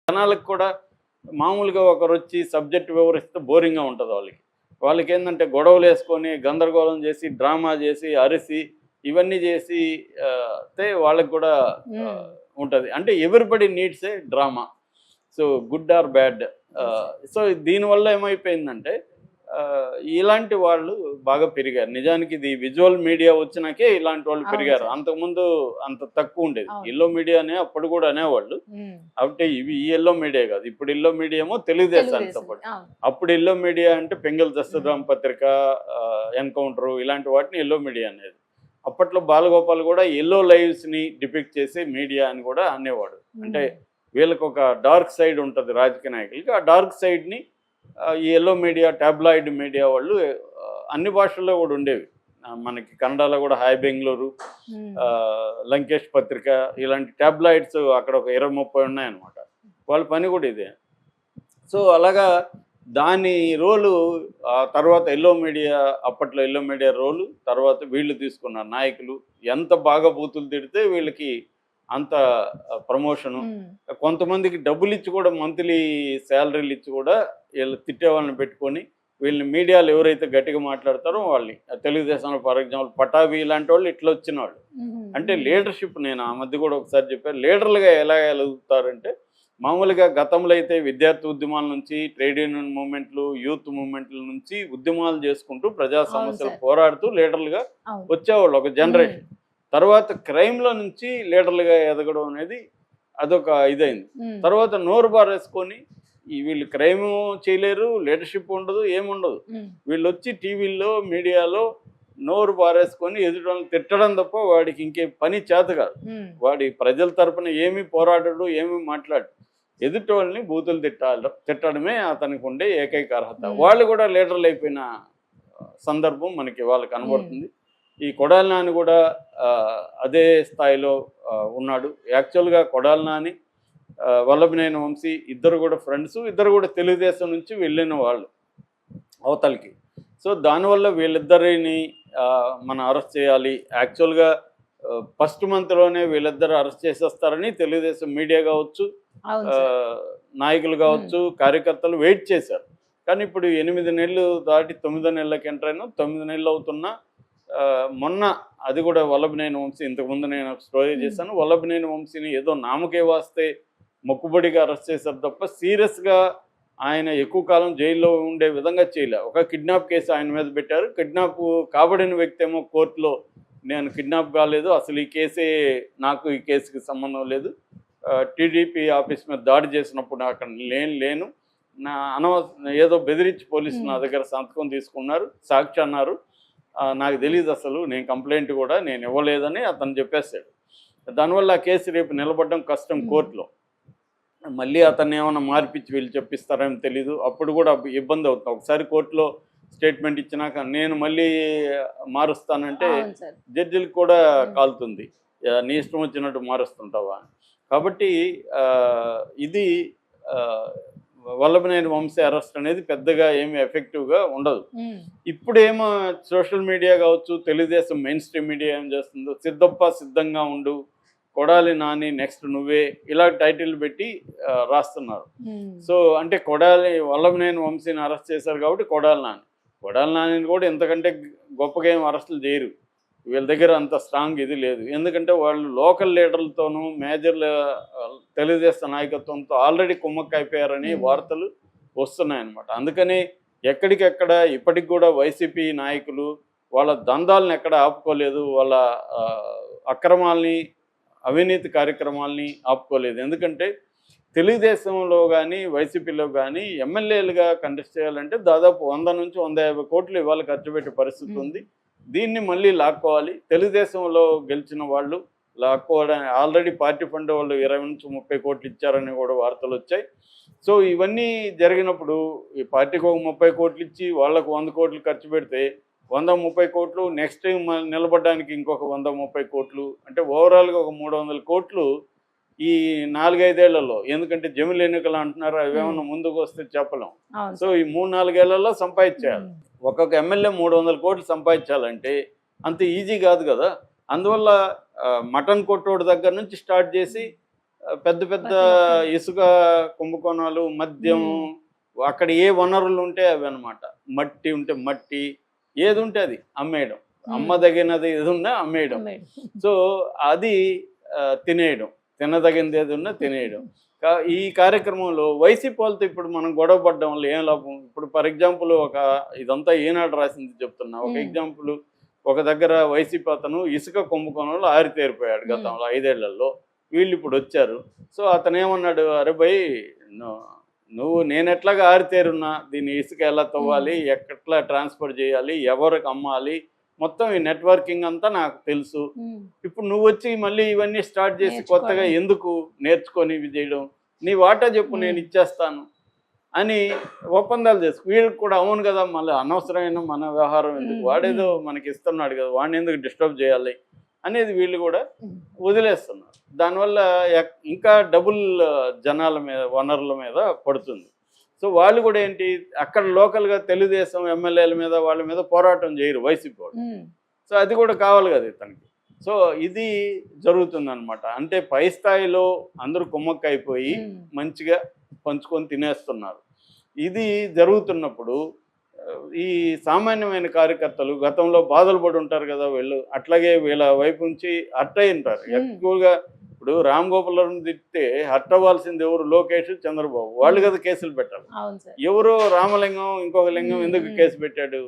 జనాలకు కూడా మామూలుగా ఒకరొచ్చి సబ్జెక్ట్ వివరిస్తే బోరింగ్‌గా ఉంటది వాళ్ళకి. వాళ్ళకేందంటే గొడవలేసుకొని, గందరగోళం చేసి, డ్రామా చేసి, అరిసి, ఇవన్నీ చేసి తే వాళ్ళకి కూడా హ్మ్. ఆహ్, ఉంటది. అంటే everybody needs a drama. So, good or bad. Yes. So, దీనివల్ల ఏమైపోయిందంటే ఇలాంటి వాళ్ళు బాగా పెరిగారు. నిజానికి ఇది విజువల్ మీడియా వచ్చినాకే ఇలాంటి వాళ్ళు అవును పెరిగారు. సార్. అంతకుముందు అంత తక్కువుండేది. అవును. యెల్లో మీడియానే అప్పుడు కూడా అనేవాళ్ళు. హ్మ్. అంటే ఇవి ఈ యెల్లో మీడియా కాదు. ఇప్పుడు యెల్లో మీడియా ఏమో తెలుగుదేశానికి తెలుగుదేశం. సపోర్ట్. అవును. అప్పుడు యెల్లో మీడియా అంటే పెంగల్ దస్తరాం హ్మ్. పత్రిక, ఎన్‌కౌంటరు ఇలాంటి వాటిని యెల్లో మీడియా అనేది. అప్పట్లో బాలగోపాల్ కూడా యెల్లో లైవ్స్‌ని డిపిక్ట్ చేసే మీడియా అని కూడా అనేవాడు. అంటే హ్మ్. వీళ్ళకొక డార్క్ సైడ్ ఉంటది రాజకీయ నాయకులకి. ఆ డార్క్ సైడ్‌ని ఈ యెల్లో మీడియా, టాబ్లాయిడ్ మీడియా వాళ్ళు అన్ని భాషల్లో కూడా ఉండేవి. మనకి కన్నడలో కూడా హాయ్ బెంగుళూరు, హ్మ్. లంకేష్ పత్రిక ఇలాంటి టాబ్లాయిడ్స్ అక్కడ ఒక 20, 30 ఉన్నాయన్నమాట. వాళ్ళ పని కూడా ఇదే. సో, అలాగా దాని రోలు తర్వాత యెల్లో మీడియా అప్పట్లో యెల్లో మీడియా రోలు తర్వాత వీళ్ళు తీసుకున్నారు నాయకులు. ఎంత బాగా బూతులు తిడితే వీళ్ళకి అంత ప్రమోషను. హ్మ్. కొంతమందికి డబ్బులిచ్చి కూడా మంత్లీ సాలరీలిచ్చి కూడా వీళ్ళు తిట్టే వాళ్ళని పెట్టుకొని వీళ్ళని మీడియాలో ఎవరైతే గట్టిగా మాట్లాడతారో వాళ్ళని తెలుగుదేశంలో ఫర్ ఎగ్జాంపుల్ పటాభి ఇలాంటోళ్ళు ఇట్లా వచ్చినోళ్ళు. హుహు. అంటే హ్మ్. లీడర్‌షిప్ నేను ఆ మధ్య కూడా ఒకసారి చెప్పాను. లీడర్‌లుగా ఎలా ఎలుగుతారంటే మామూలుగా గతంలో అయితే విద్యార్థి ఉద్యమాల నుంచి, ట్రేడ్ యూనియన్ మూవ్‌మెంట్లు, యూత్ మూవ్‌మెంట్ల నుంచి ఉద్యమాలు చేసుకుంటూ ప్రజా అవును సమస్యలు సార్. పోరాడుతూ లీడర్‌లుగా అవును. వచ్చేవాళ్ళు ఒక హ్మ్. జనరేషన్. తర్వాత క్రైమ్‌లో నుంచి లీడర్‌లుగా ఎదగడం అనేది అదొక ఇదైంది. హ్మ్. తర్వాత నోరు బారేసుకొని వీళ్ళు క్రైము చేయలేరు, లీడర్‌షిప్ ఉండదు, ఏముండదు. హ్మ్. వీళ్ళొచ్చి టీవీల్లో, మీడియాలో నోరు బారేసుకొని ఎదుటోళ్ళని తిట్టడం తప్ప వాడికి ఇంకే పని చేత కాదు. హ్మ్. వాడి ప్రజల తరపున ఏమీ పోరాడడు, ఏమీ మాట్లాడడు. ఎదుటోళ్ళని బూతులు తిట్టడమే అతనికి ఉండే ఏకైక అర్హత. హ్మ్. వాళ్ళు కూడా లీడర్లు అయిపోయిన సందర్భం మనకి ఇవాళ హ్మ్. కనబడుతుంది. ఈ కొడాలి నాని కూడా అదే స్థాయిలో ఉన్నాడు. యాక్చువల్‌గా కొడాలి నాని, వల్లభనేని వంశీ ఇద్దరు కూడా ఫ్రెండ్సు. ఇద్దరు కూడా తెలుగుదేశం నుంచి వెళ్ళిన వాళ్ళు అవతలకి. సో, దానివల్ల వీళ్ళిద్దరిని మనం అరెస్ట్ చేయాలి. యాక్చువల్‌గా ఫస్ట్ మంత్‌లోనే వీళ్ళిద్దరు అరెస్ట్ చేసేస్తారని తెలుగుదేశం మీడియా కావచ్చు, అవును సార్. ఆహ్, నాయకులు హ్మ్. కావచ్చు, కార్యకర్తలు వెయిట్ చేశారు. కానీ ఇప్పుడు 8 నెలలు దాటి 9 నెలలకి ఎంటర్ అయినాం. 9 నెలలు అవుతున్నా మొన్న అది కూడా వల్లభనేని వంశీ ఇంతకుముందు నేను ఒక స్టోరీ హ్మ్. చేశాను. వల్లభనేని వంశీని ఏదో నామకే వాస్తే మొక్కుబడిగా అరెస్ట్ చేశారు తప్ప సీరియస్‌గా ఆయన ఎక్కువ కాలం జైల్లో ఉండే విధంగా చేయలే. ఒక కిడ్నాప్ కేసు ఆయన మీద పెట్టారు. కిడ్నాప్ కాబడిన వ్యక్తి ఏమో కోర్టులో నేను కిడ్నాప్ కాలేదు. అసలు ఈ కేసే నాకు ఈ కేసుకి సంబంధం లేదు. టీడీపీ ఆఫీస్ మీద దాడి చేసినప్పుడు అక్కడ లేను. ఏదో బెదిరించి పోలీసులు నా హ్మ్. దగ్గర సంతకం తీసుకున్నారు. సాక్షి అన్నారు. నాకు తెలీదు అసలు. నేను కంప్లెయింట్ కూడా నేను ఇవ్వలేదని అతను చెప్పేసాడు. దానివల్ల ఆ కేసు రేపు నిలబడడం కష్టం హ్మ్. కోర్టులో. మళ్ళీ అతన్నేమన్నా మార్పిచ్చి వీళ్ళు చెప్పిస్తారేమో తెలీదు. అప్పుడు కూడా ఇబ్బందవుతుంది. ఒకసారి కోర్టులో స్టేట్‌మెంట్ ఇచ్చినాక నేను మళ్ళీ మారుస్తానంటే అవును సార్. జడ్జిలకి కూడా హ్మ్. కాలుతుంది. నీ ఇష్టం వచ్చినట్టు మారుస్తుంటావా అని. కాబట్టి ఇది ఆహ్, వల్లభనేని వంశీ అరెస్ట్ అనేది పెద్దగా ఏమి ఎఫెక్టివ్‌గా ఉండదు. హ్మ్. ఇప్పుడేమో సోషల్ మీడియా కావచ్చు, తెలుగుదేశం మెయిన్ స్ట్రీమ్ మీడియా ఏం చేస్తుందో సిద్ధప్ప సిద్ధంగా ఉండు, కొడాలి నాని నెక్స్ట్ నువ్వే ఇలా టైటిల్ పెట్టి రాస్తున్నారు. హ్మ్. సో, అంటే వల్లభనేని వంశీని అరెస్ట్ చేశారు కాబట్టి కొడాలి నాని. కొడాలి నానిని కూడా ఇంతకంటే గొప్పగా ఏం అరెస్టులు చేయరు. వీళ్ళ దగ్గర అంత స్ట్రాంగ్ ఇది లేదు. ఎందుకంటే వాళ్ళు లోకల్ లీడర్లతోనూ, తెలుగుదేశం నాయకత్వంతో ఆల్రెడీ కుమ్మక్కయిపోయారని హ్మ్. వార్తలు వస్తున్నాయన్నమాట. అందుకని ఎక్కడికెక్కడ ఇప్పటికి కూడా వైసీపీ నాయకులు వాళ్ళ దందాలను ఎక్కడ ఆపుకోలేదు. వాళ్ళ అక్రమాల్ని, అవినీతి కార్యక్రమాల్ని ఆపుకోలేదు. ఎందుకంటే తెలుగుదేశంలో గానీ, వైసీపీలో గానీ ఎమ్మెల్యేలుగా కంటెస్ట్ చేయాలంటే దాదాపు 100-150 కోట్లు ఇవాళ ఖర్చు పెట్టే పరిస్థితి హ్మ్. ఉంది. దీన్ని మళ్ళీ లాక్కోవాలి. తెలుగుదేశంలో గెలిచిన వాళ్ళు లాక్కోవడానికి ఆల్రెడీ పార్టీ ఫండ్ వాళ్ళు 20-30 కోట్లు ఇచ్చారని కూడా వార్తలొచ్చాయి. సో, ఇవన్నీ జరిగినప్పుడు ఈ పార్టీకి ఒక 30 కోట్లు ఇచ్చి వాళ్ళకు 100 కోట్లు ఖర్చు పెడితే 100, 30 కోట్లు నెక్స్ట్ టైమ్ నిలబడడానికి ఇంకొక 100, 30 కోట్లు అంటే ఓవరాల్‌గా ఒక 300 కోట్లు ఈ 4, 5 ఏళ్లలో. ఎందుకంటే జమిలి ఎన్నికలు అంటున్నారు. హ్మ్. అవేమన్నా ముందుకొస్తే చెప్పలేం. అవును సో, సార్. ఈ 3, 4 ఏళ్లలో సంపాదించేయాలి. హ్మ్. ఒక్కొక్క ఎమ్మెల్యే 300 కోట్లు సంపాదించాలంటే అంత ఈజీ కాదు కదా! అందువల్ల మటన్ కొట్టోడి దగ్గర నుంచి స్టార్ట్ చేసి పెద్ద పెద్ద ప్రతి ఒక్కరు. ఇసుక కుంభకోణాలు, మద్యం, అక్కడ ఏ వనరులు ఉంటే అవి అనమాట. మట్టి ఉంటే మట్టి, ఏది ఉంటే అది అమ్మేయడం. అమ్మదగినది ఏది ఉన్నా అమ్మేయడం. సో అది తినేయడం, తినదగింది ఏది ఉన్నా తినేయడం. ఈ కార్యక్రమంలో వైసీపీ వాళ్ళతో ఇప్పుడు మనం గొడవ పడడం వల్ల ఏం లాభం? ఇప్పుడు ఫర్ ఎగ్జాంపుల్ ఇదంతా ఈనాడు రాసింది చెప్తున్నా. ఒక ఎగ్జాంపుల్, ఒక దగ్గర వైసీపీ అతను ఇసుక కుంభకోణంలో ఆరితేరిపోయాడు గతంలో 5 ఏళ్లలో. వీళ్ళు ఇప్పుడు వచ్చారు. సో అతను ఏమన్నాడు, అరే భయ్ నువ్వు నేను ఎట్లాగా ఆరితేరున్నా, దీన్ని ఇసుక ఎలా తవ్వాలి, ఎట్లా ట్రాన్స్ఫర్ చేయాలి, ఎవరికి అమ్మాలి, మొత్తం ఈ నెట్వర్కింగ్ అంతా నాకు తెలుసు. ఇప్పుడు నువ్వు వచ్చి మళ్ళీ ఇవన్నీ స్టార్ట్ చేసి కొత్తగా ఎందుకు నేర్చుకొని ఇవి చేయడం, నీ వాటా చెప్పు నేను ఇచ్చేస్తాను అని ఒప్పందాలు చేసుకో. వీళ్ళకి కూడా అవును కదా, మళ్ళీ అనవసరమైన మన వ్యవహారం ఎందుకు, వాడేదో మనకి ఇస్తున్నాడు కదా, వాడిని ఎందుకు డిస్టర్బ్ చేయాలి అనేది వీళ్ళు కూడా వదిలేస్తున్నారు. దానివల్ల ఇంకా డబుల్ జనాల మీద, వనరుల మీద పడుతుంది. సో వాళ్ళు కూడా ఏంటి, అక్కడ లోకల్గా తెలుగుదేశం ఎమ్మెల్యేల మీద వాళ్ళ మీద పోరాటం చేయరు వైసీపీ వాళ్ళు. సో అది కూడా కావాలి కదా ఇతనికి. సో ఇది జరుగుతుందన్నమాట. అంటే పై స్థాయిలో అందరూ కుమ్మక్కైపోయి మంచిగా పంచుకొని తినేస్తున్నారు. ఇది జరుగుతున్నప్పుడు ఈ సామాన్యమైన కార్యకర్తలు గతంలో బాధలు పడి ఉంటారు కదా వీళ్ళు, అట్లాగే వీళ్ళ వైపు నుంచి హర్ట్ అయి ఉంటారు ఎక్కువగా. ఇప్పుడు రామ్ గోపాలరావుని తిట్టితే హర్ట్ అవ్వాల్సింది ఎవరు? లోకేష్, చంద్రబాబు. వాళ్ళు కదా కేసులు పెట్టాలి. ఎవరో రామలింగం ఇంకొక లింగం ఎందుకు కేసు పెట్టాడు?